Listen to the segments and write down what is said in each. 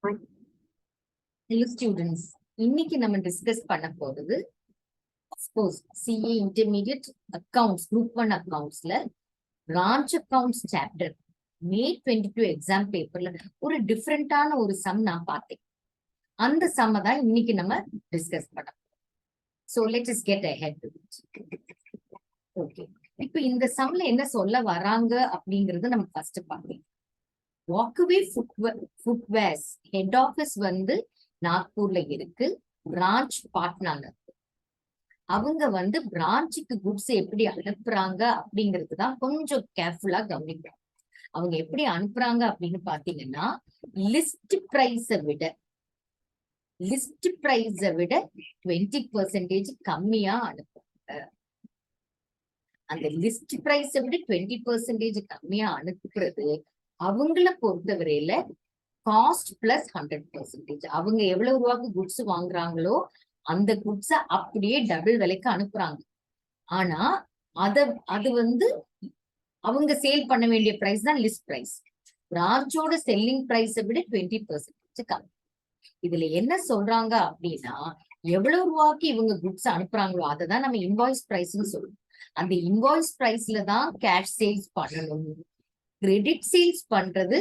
Hello students, இன்னைக்கு நம்ம discuss பண்ண போறது suppose CA intermediate accounts group 1 அக்கவுண்ட்ஸ்ல branch accounts chapter May 22 exam பேப்பர்ல ஒரு டிஃப்ரெண்டான ஒரு சம் நான் பார்த்தேன். அந்த சம்ம தான் இன்னைக்கு நம்ம டிஸ்கஸ் பண்ண போறோம். So let us get ahead to it. Okay. இப்போ இந்த சம்ல என்ன சொல்ல வராங்க அப்படிங்கறது நம்ம ஃபர்ஸ்ட் பார்க்கலாம். வாக்வே ஃபுட்வேர்ஸ் ஹெட் ஆபீஸ் வந்து நாக்பூர்ல இருக்கு, பிரான்ச் பாட்னால இருக்கு. அவங்க வந்து பிரான்ச்சுக்கு குட்ஸ் எப்படி அனுப்புறாங்க அப்படிங்கிறது தான் கொஞ்சம் கேர்ஃபுல்லா கவனிக்கணும். அவங்க எப்படி அனுப்புறாங்க அப்படின்னு பாத்தீங்கன்னா லிஸ்ட் பிரைஸை விட 20% கம்மியா அனுப்புறாங்க. அந்த லிஸ்ட் பிரைஸை விட 20% கம்மியா அனுப்புறது அவங்கள பொறுத்தவரையில காஸ்ட் பிளஸ் 100%. அவங்க எவ்வளவு ரூபாய்க்கு குட்ஸ் வாங்குறாங்களோ அந்த குட்ஸ அப்படியே டபுள் விலைக்கு அனுப்புறாங்க. ஆனா அது வந்து அவங்க சேல் பண்ண வேண்டிய பிரைஸ் தான் லிஸ்ட் பிரைஸ். பிரான்ச்சோட செல்லிங் பிரைஸை விட 20% கம்மி. இதுல என்ன சொல்றாங்க அப்படின்னா எவ்வளவு ரூபாய்க்கு இவங்க குட்ஸ் அனுப்புறாங்களோ அதை தான் நம்ம இன்வாய்ஸ் பிரைஸ்ன்னு சொல்லுவோம். அந்த இன்வாய்ஸ் பிரைஸ்ல தான் கேஷ் சேல்ஸ் பண்ணணும். கிரெடிட் சேல்ஸ் பண்றது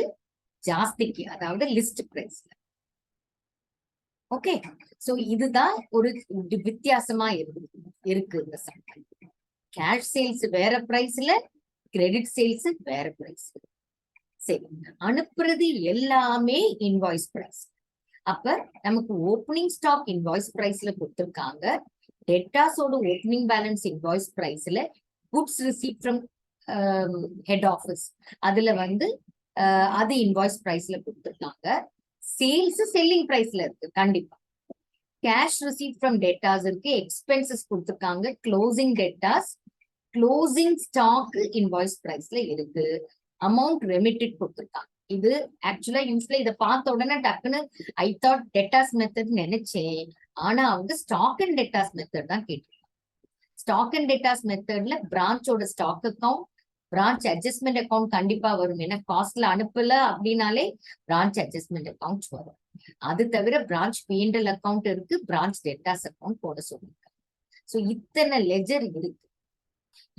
ஜாஸ்திக்கு, அதாவது லிஸ்ட் பிரைஸ்ல. ஓகே, சோ இதுதான் ஒரு வித்தியாசமா இருக்கு இந்த சட்டம். கேஷ் சேல்ஸ் வேற பிரைஸ்ல, கிரெடிட் சேல்ஸ் வேற பிரைஸ். சரி, அனுப்புறது எல்லாமே இன்வாய்ஸ் பிரைஸ். அப்ப நமக்கு ஓப்பனிங் ஸ்டாக் இன்வாய்ஸ் பிரைஸ்ல கொடுத்திருக்காங்க. டெட்டாஸோட ஓப்பனிங் பேலன்ஸ் இன்வாய்ஸ் பிரைஸ்ல, goods receive from head office அதுல வந்து அது இன்வாய்ஸ் பிரைஸ்ல கொடுத்துருக்காங்க. சேல்ஸ் செல்லிங் பிரைஸ்ல இருக்கு கண்டிப்பா. கேஷ் ரிசீவ் ஃப்ரம் டெட்டாஸ் இருக்கு, எக்ஸ்பென்சஸ் கொடுத்துருக்காங்க. Closing debtors, closing stock invoice பிரைஸ்ல இருக்கு. அமௌண்ட் ரெமிட்டட் கொடுத்துருக்காங்க. இது ஆக்சுவலா யூஸ்வலா இதை பார்த்த உடனே டக்குன்னு ஐ தாட் டெட்டாஸ் மெத்தட் நினைச்சேன். ஆனா அவங்க ஸ்டாக் அண்ட் டெட்டாஸ் மெத்தட் தான் கேட்டிருக்காங்க. ஸ்டாக் அண்ட் டெட்டாஸ் மெத்தட்ல பிரான்ச்சோட stock account, branch adjustment account கண்டிப்பா வரும். ஏன்னா காஸ்ட்ல அனுப்பல அப்படின்னாலே பிரான்ச் அட்ஜஸ்ட்மெண்ட் அக்கௌண்ட் வரும். அது தவிர பிரான்ச் P&L அக்கௌண்ட் இருக்கு, பிரான்ச் டெட்டாஸ் அக்கௌண்ட் போட சொல்லியிருக்காங்க. சோ இத்தனை லெஜர் இருக்கு.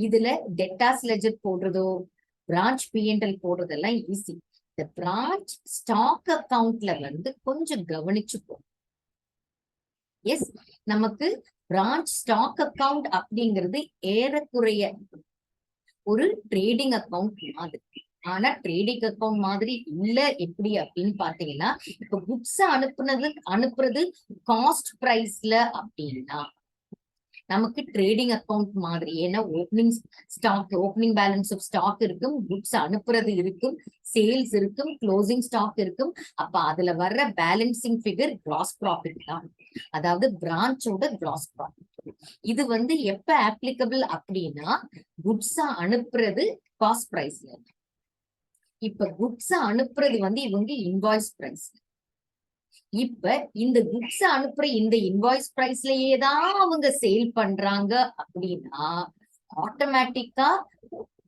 இதுல டெட்டாஸ் லெஜர் போடுறதோ பிரான்ச் P&L போடுறதெல்லாம் ஈஸி. இந்த பிரான்ச் ஸ்டாக் அக்கவுண்ட்ல வந்து கொஞ்சம் கவனிச்சுப்போம். எஸ், நமக்கு பிரான்ச் ஸ்டாக் அக்கவுண்ட் அப்படிங்கிறது ஏறக்குறைய ஒரு ட்ரேடிங் அக்கவுண்ட் மாதிரி. ஆனா ட்ரேடிங் அக்கவுண்ட் மாதிரி இல்ல. எப்படி அப்படின்னு பாத்தீங்கன்னா, இப்ப குட்ஸ் அனுப்புறது காஸ்ட் பிரைஸ்ல அப்படின்னா நமக்கு ட்ரேடிங் அக்கவுண்ட் மாதிரி. ஏன்னா opening stock, opening balance of stock இருக்கும், குட்ஸ் அனுப்புறது இருக்கும், சேல்ஸ் இருக்கும், க்ளோசிங் ஸ்டாக் இருக்கும். அப்ப அதுல வர்ற பேலன்சிங் ஃபிகர் கிராஸ் ப்ராஃபிட் தான், அதாவது பிரான்ச்சோட கிராஸ் ப்ராஃபிட். இது வந்து எப்ப ஆப்ளிகபிள் அப்படின்னா குட்ஸ் அனுப்புறது காஸ்ட் பிரைஸ்ல. இப்ப குட்ஸ் அனுப்புறது வந்து இவங்க இன்வாய்ஸ் பிரைஸ். இப்ப இந்த குட்ஸ் அனுப்புற இந்த இன்வாய்ஸ் பிரைஸ்லயே தான் அவங்க சேல் பண்றாங்க அப்படின்னா ஆட்டோமேட்டிக்கா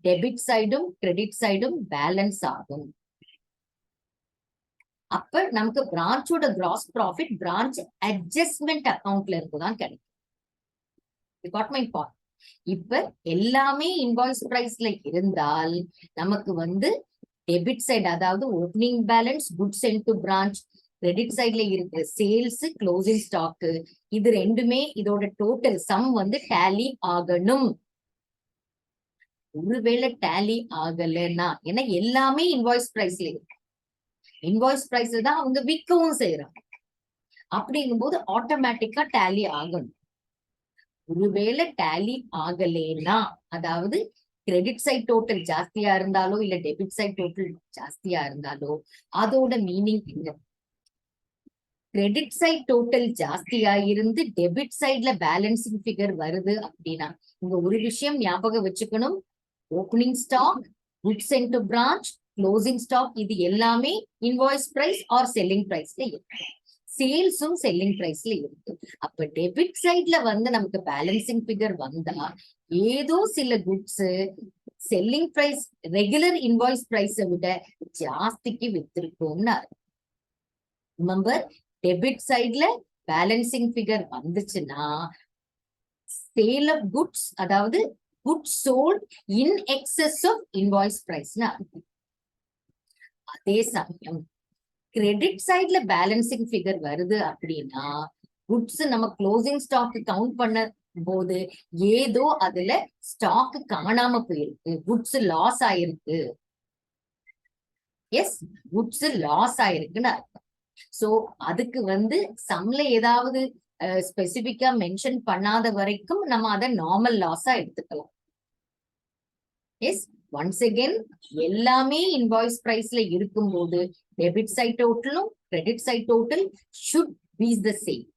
டெபிட் சைடும் கிரெடிட் சைடும் பேலன்ஸ் ஆகும். அப்ப நமக்கு பிரான்ச்சோட கிராஸ் ப்ராஃபிட் பிரான்ச் அட்ஜஸ்ட்மெண்ட் அக்கவுண்ட்ல இருக்குதான் கிடைக்கும். இப்ப எல்லாமே இன்வாய்ஸ் பிரைஸ்ல இருந்தால் நமக்கு வந்து டெபிட் சைடு, அதாவது opening balance, goods sent to branch, credit சைட்ல இருக்கிற சேல்ஸ், க்ளோசிங் ஸ்டாக், இது ரெண்டுமே இதோட டோட்டல் சம் வந்து டேலி ஆகணும். ஒருவேளை டேலி ஆகலன்னா, ஏன்னா எல்லாமே இன்வாய்ஸ் பிரைஸ்ல இருக்கு, இன்வாய்ஸ் பிரைஸ்ல தான் அவங்க விற்கவும் செய்யறாங்க. அப்படிங்கும் போது ஆட்டோமேட்டிக்கா டேலி ஆகணும். ஒருவேளை டேலி ஆகலேன்னா, அதாவது கிரெடிட் சைட் டோட்டல் ஜாஸ்தியா இருந்தாலோ இல்ல டெபிட் சைட் டோட்டல் ஜாஸ்தியா இருந்தாலோ அதோட மீனிங் என்ன? கிரெடிட் சைட் டோட்டல் ஜாஸ்தியா இருந்து டெபிட் சைட்ல பேலன்சிங் ஃபிகர் வருது அப்படின்னா இங்க ஒரு விஷயம் ஞாபகம் வச்சுக்கணும். Opening stock, goods sent to branch, closing stock, இது எல்லாமே இன்வாய்ஸ் பிரைஸ் ஆர் செல்லிங் பிரைஸ்ல இருக்கு. சேல்ஸும் செல்லிங் பிரைஸ்ல இருக்கு. அப்ப டெபிட் சைட்ல வந்து நமக்கு பேலன்சிங் ஃபிகர் வந்தா ஏதோ சில goods selling price regular invoice பிரைஸை விட ஜாஸ்திக்கு வித்திருக்கும்னு அர்த்தம். ரிமெம்பர், டெபிட் சைட்ல பேலன்சிங் ஃபிகர் வந்துச்சுன்னா சேல் ஆஃப் குட்ஸ், அதாவது goods sold in excess of invoice பிரைஸ்னா. அதே சமயம் கிரெடிட் சைட்ல பேலன்சிங் ஃபிகர் வருது அப்படின்னா குட்ஸ் நம்ம க்ளோசிங் ஸ்டாக் கவுண்ட் பண்ண போது ஏதோ அதுல ஸ்டாக் காணாம போயிருக்கு, குட்ஸ் லாஸ் ஆயிருக்கு. எஸ், குட்ஸ் லாஸ் ஆயிருக்குன்னு அர்த்தம். சோ அதுக்கு சம்ல ஏதாவது ஸ்பெசிபிக்கா மென்ஷன் பண்ணாத வரைக்கும் நம்ம அதை நார்மல் லாஸா எடுத்துக்கலாம். எஸ், ஒன்ஸ் அகெயின் எல்லாமே இன்வாய்ஸ் பிரைஸ்ல இருக்கும்போது டெபிட் சைட் டோட்டலும் credit side total should be the same.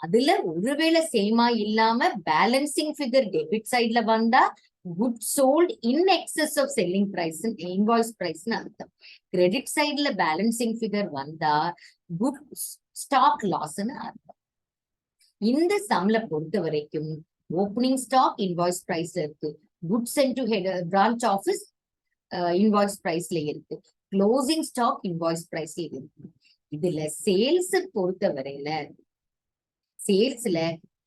அதுல ஒருவேளை சேமா இல்லாம பேலன்சிங் ஃபிகர் டெபிட் சைட்ல வந்தா good sold in excess of selling price invoice பிரைஸ்னு அர்த்தம். கிரெடிட் சைட்ல பேலன்சிங் ஃபிகர் வந்தா குட் ஸ்டாக் லாஸ்ன்னு அர்த்தம். இந்த சம்ல பொறுத்த வரைக்கும் ஓப்பனிங் ஸ்டாக் இன்வாய்ஸ் பிரைஸ் இருக்கு, goods sent to head branch office invoice பிரைஸ்ல இருக்கு, க்ளோசிங் ஸ்டாக் இன்வாய்ஸ் பிரைஸ்ல இருக்கு. இதுல சேல்ஸ் பொறுத்த வரையில சேல்ஸ்ல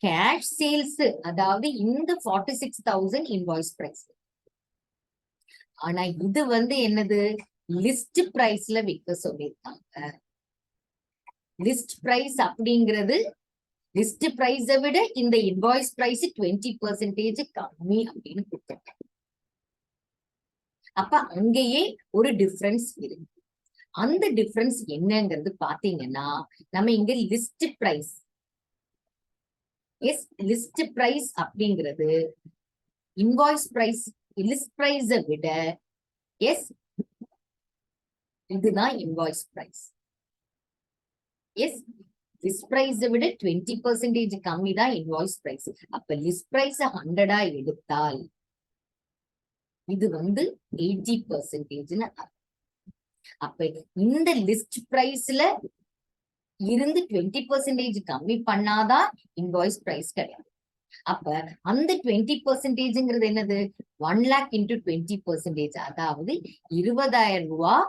கேஷ் சேல்ஸ், அதாவது இந்த 46,000 இன்வாய்ஸ் பிரைஸ். ஆனா இது என்னது, லிஸ்ட் பிரைஸ்ல விற்க சொல்லியிருக்காங்க. லிஸ்ட் பிரைஸ் அப்படிங்கிறது லிஸ்ட் பிரைஸை விட இந்த இன்வாய்ஸ் பிரைஸ் 20% கம்மி அப்படின்னு கொடுத்தாங்க. அப்ப அங்கேயே ஒரு டிஃபரன்ஸ் இருக்கு. அந்த டிஃபரன்ஸ் என்னங்கிறது பாத்தீங்கன்னா நம்ம இங்க list price, yes list price அப்படிங்கிறது இன்வாய்ஸ் பிரைஸ் லிஸ்ட் பிரைஸை விட, எஸ் இதுதான் இன்வாய்ஸ் பிரைஸ். எஸ், லிஸ்ட் பிரைஸை விட 20% கம்மி தான் இன்வாய்ஸ் பிரைஸ். அப்ப லிஸ்ட் பிரைஸ் 100 எடுத்தால் இது 80%. அப்ப இந்த லிஸ்ட் பிரைஸ்ல இருந்து 20% கம்மி பண்ணாதான் இன்வாய்ஸ் பிரைஸ் கிடையாது. அப்ப அந்த 20%ங்கிறது என்னது, 1 lakh into 20%, அதாவது 20,000 ரூபாய்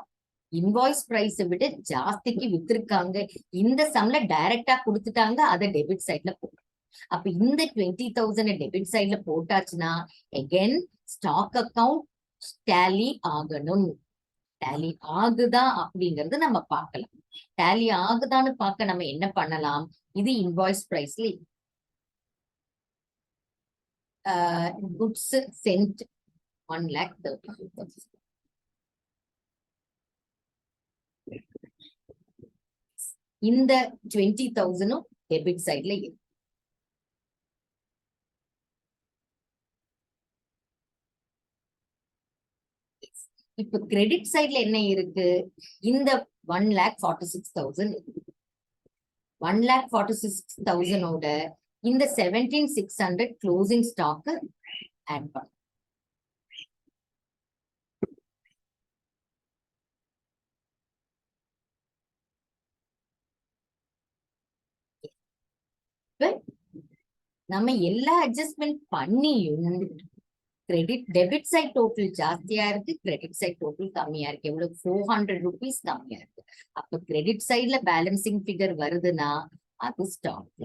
இன்வாய்ஸ் பிரைஸை விட ஜாஸ்திக்கு வித்திருக்காங்க. இந்த சம்ல டைரக்டா கொடுத்துட்டாங்க, அதை டெபிட் சைட்ல போட்டு. அப்ப இந்த 20,000 டெபிட் சைட்ல போட்டாச்சுன்னா அகைன் ஸ்டாக் அக்கவுண்ட் டேலி ஆகணும். டேலி ஆகுதா அப்படிங்கறது நம்ம பார்க்கலாம். டேலி ஆகுதான்னு பார்க்க நம்ம என்ன பண்ணலாம், இது இன்வாய்ஸ் பிரைஸ்ல குட்ஸ் சென்ட் 1,30,000. இந்த 20,000 டெபிட் சைட்ல இருக்கு. இப்ப கிரெடிட் சைட்ல என்ன இருக்கு, இந்த 1,46,000 இருக்கு. 1,46,000 இந்த 17,600 க்ளோசிங் ஸ்டாக் ஆட் பண்ண. நம்ம எல்லா அட்ஜஸ்ட்மெண்ட் பண்ணியும் கிரெடிட் டெபிட் சைட் டோட்டல் ஜாஸ்தியா இருக்கு, கிரெடிட் சைட் டோட்டல் கம்மியா இருக்கு. எவ்வளவு, 400 rupees கம்மியா இருக்கு. அப்ப கிரெடிட் சைட்ல பேலன்சிங் ஃபிகர் வருதுன்னா அது ஸ்டாக்.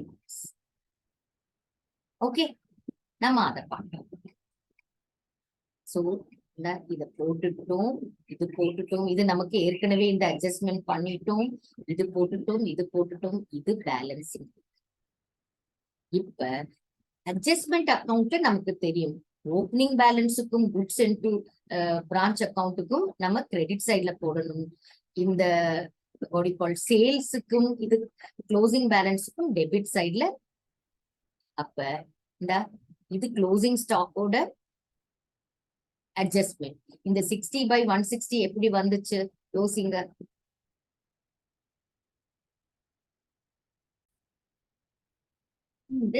ஓகே, நம்ம அதை பார்க்கலாம். சோ இத போட்டுட்டோம், இது போட்டுட்டோம், இது நமக்கு ஏற்கனவே இந்த அட்ஜஸ்ட்மெண்ட் பண்ணிட்டோம், இது போட்டுட்டோம், இது போட்டுட்டோம், இது பேலன்சிங். இப்ப அட்ஜஸ்ட்மெண்ட் அக்கௌண்ட் நமக்கு தெரியும், ஓப்பனிங் பேலன்ஸுக்கும் குட்ஸ் இன்டு பிரான்ச் அக்கௌண்ட்டுக்கும் நம்ம கிரெடிட் சைட்ல போடணும். இந்த சேல்ஸுக்கும் இது க்ளோசிங் பேலன்ஸுக்கும் டெபிட் சைட்ல. அப்ப இது க்ளோசிங் ஸ்டாக்கோட அட்ஜஸ்ட்மெண்ட். இந்த 60/160 எப்படி வந்துச்சு யோசிங்க. இந்த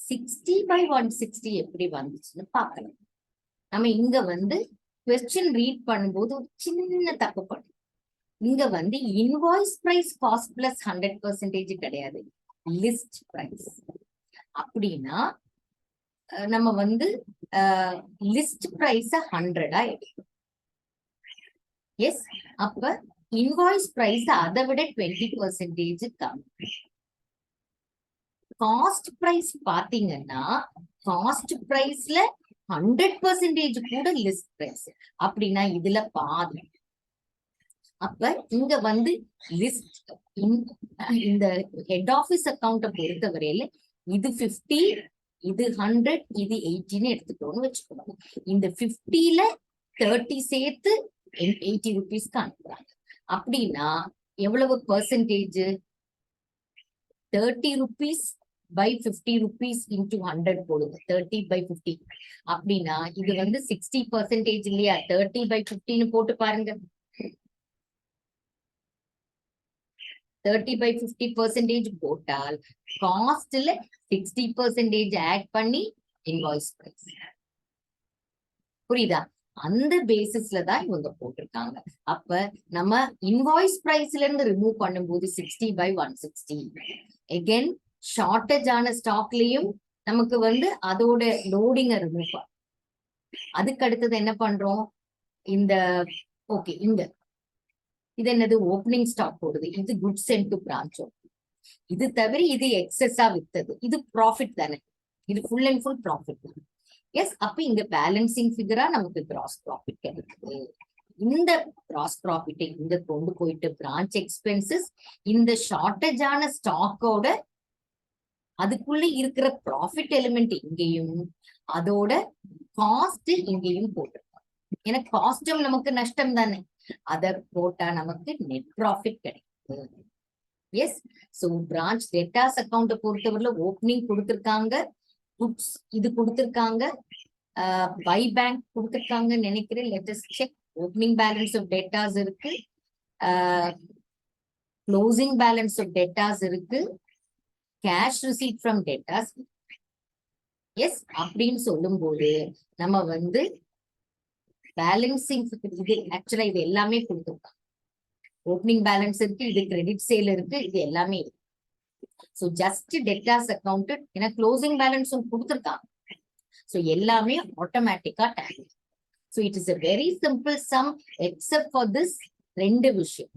60/160 எப்படி வந்துச்சுன்னு பார்க்கலாம். நம்ம இங்க கொஸ்டின் ரீட் பண்ணும்போது ஒரு சின்ன தப்பு பண்ணும். இங்க இன்வாய்ஸ் பிரைஸ் காஸ்ட் பிளஸ் 100% கிடையாது, லிஸ்ட் பிரைஸ். அப்படின்னா நம்ம லிஸ்ட் பிரைஸ 100 எடுக்கணும். எஸ், அப்ப இன்வாய்ஸ் பிரைஸ் அதை விட 20% கம்மி. காஸ்ட் பிரைஸ் பாத்தீங்கன்னா காஸ்ட் பிரைஸ்ல 100% கூட லிஸ்ட் பிரைஸ். அப்படின்னா இதுல பாதி. அப்ப இங்க வந்து லிஸ்ட் இந்த ஹெட் ஆபீஸ் அக்கௌண்ட்டை பொறுத்தவரையில இது 50, இது 100, இது 80ன்னு எடுத்துக்கோன்னு வச்சுக்கோங்க. இந்த 50ல 30 சேர்த்து 80 rupeesக்கு அனுப்புறாங்க. அப்படின்னா எவ்வளவு percentage? 30 rupees by 50 rupees into 100 போடுங்க. 30 by 50 அப்படின்னா இது வந்து 60% இல்லையா? 30 by 50ன்னு போட்டு பாருங்க. 30 by 50% போட்டால் காஸ்ட்ல 60% ஆட் பண்ணி இன்வாய்ஸ் பிரைஸ். புரியுதா? அந்த பேசிஸ்ல தான் இவங்க போட்டிருக்காங்க. அப்ப நம்ம இன்வாய்ஸ் பிரைஸ்ல இருந்து ரிமூவ் பண்ணும்போது 60 by 160. அகைன் ஷார்டேஜ் ஆன ஸ்டாக்லயும் நமக்கு வந்து அதோட லோடிங்க ரிமூவ் பண்ணும். அதுக்கு அடுத்தது என்ன பண்றோம்? இந்த ஓகே, இது என்னது? ஓப்பனிங் ஸ்டாக் போடுது. இது குட் சென்ட் டு பிரான்ச். இது தவிர இது எக்ஸஸா வித்தது. இது ப்ராஃபிட் தானே? இது ஃபுல் அண்ட் ஃபுல் ப்ராஃபிட் தானே? எஸ். அப்ப இங்க பேலன்சிங் ஃபிகரா நமக்கு கிராஸ் ப்ராஃபிட் கிடைக்குது. இந்த கிராஸ் ப்ராஃபிட்டை இங்க கொண்டு போயிட்டு பிரான்ச் எக்ஸ்பென்சஸ், இந்த ஷார்டேஜ் ஆன ஸ்டாக்கோட அதுக்குள்ள இருக்கிற ப்ராஃபிட் எலிமெண்ட் இங்கேயும் அதோட காஸ்ட் இங்கேயும் போட்டிருக்கோம். ஏன்னா காஸ்டும் நமக்கு நஷ்டம் தானே, அத போட்டா நமக்கு நெட் ப்ராஃபிட் கிடைக்குது. Yes. So branch debtors account பொறுத்தவரையில ஓப்பனிங் கொடுத்திருக்காங்க, குட்ஸ் இது கொடுத்திருக்காங்க, பை பேங்க் கொடுத்திருக்காங்கன்னு நினைக்கிறேன். Let us check. Opening balance of debtors இருக்கு, க்ளோசிங் பேலன்ஸ் ஆஃப் டெட்டாஸ் இருக்கு, cash receipt from debtors. Yes. அப்படின்னு சொல்லும் போது நம்ம வந்து பேலன்சிங் இது ஆக்சுவலா இது எல்லாமே கொடுத்துருக்காங்க. ஓப்பனிங் பேலன்ஸ் இருக்கு, இது கிரெடிட் சேல் இருக்கு, இது எல்லாமே இருக்கு. ஸோ ஜஸ்ட் டெட்டாஸ் அக்கௌண்ட், ஏன்னா க்ளோசிங் பேலன்ஸும் கொடுத்துருக்காங்க. ஸோ எல்லாமே ஆட்டோமேட்டிக்கா tally. So it is a very simple sum except for this ரெண்டு விஷயம்.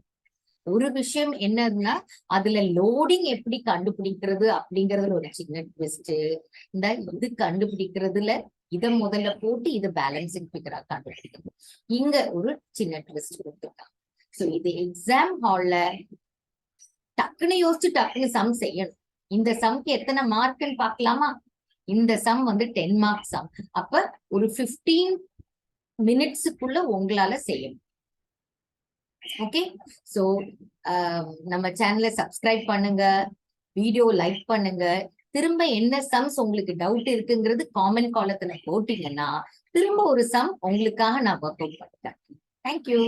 ஒரு விஷயம் என்னன்னா அதுல லோடிங் எப்படி கண்டுபிடிக்கிறது அப்படிங்கறதுல ஒரு சின்ன ட்விஸ்ட். இந்த இது கண்டுபிடிக்கிறதுல இத முதல்ல போட்டு இது பேலன்சிங் ஃபிகரா கண்டுபிடிக்கணும். இங்க ஒரு சின்ன ட்விஸ்ட் கொடுத்துருக்காங்க. ஸோ இது எக்ஸாம் ஹால்ல டக்குன்னு யோசிச்சு டக்குன்னு சம் செய்யணும். இந்த சம்க்கு எத்தனை மார்க்னு பார்க்கலாமா? இந்த சம் வந்து 10 மார்க் சம். அப்ப ஒரு 15 மினிட்ஸுக்குள்ள உங்களால செய்யணும். ஓகே. சோ நம்ம சேனலை சப்ஸ்கிரைப் பண்ணுங்க, வீடியோ லைக் பண்ணுங்க. திரும்ப என்ன சம்ஸ் உங்களுக்கு டவுட் இருக்குங்கிறது காமெண்ட் காலத்துல போட்டீங்கன்னா திரும்ப ஒரு சம் உங்களுக்காக நான் ஒர்க் அவுட் பண்ணுறேன். தேங்க்யூ.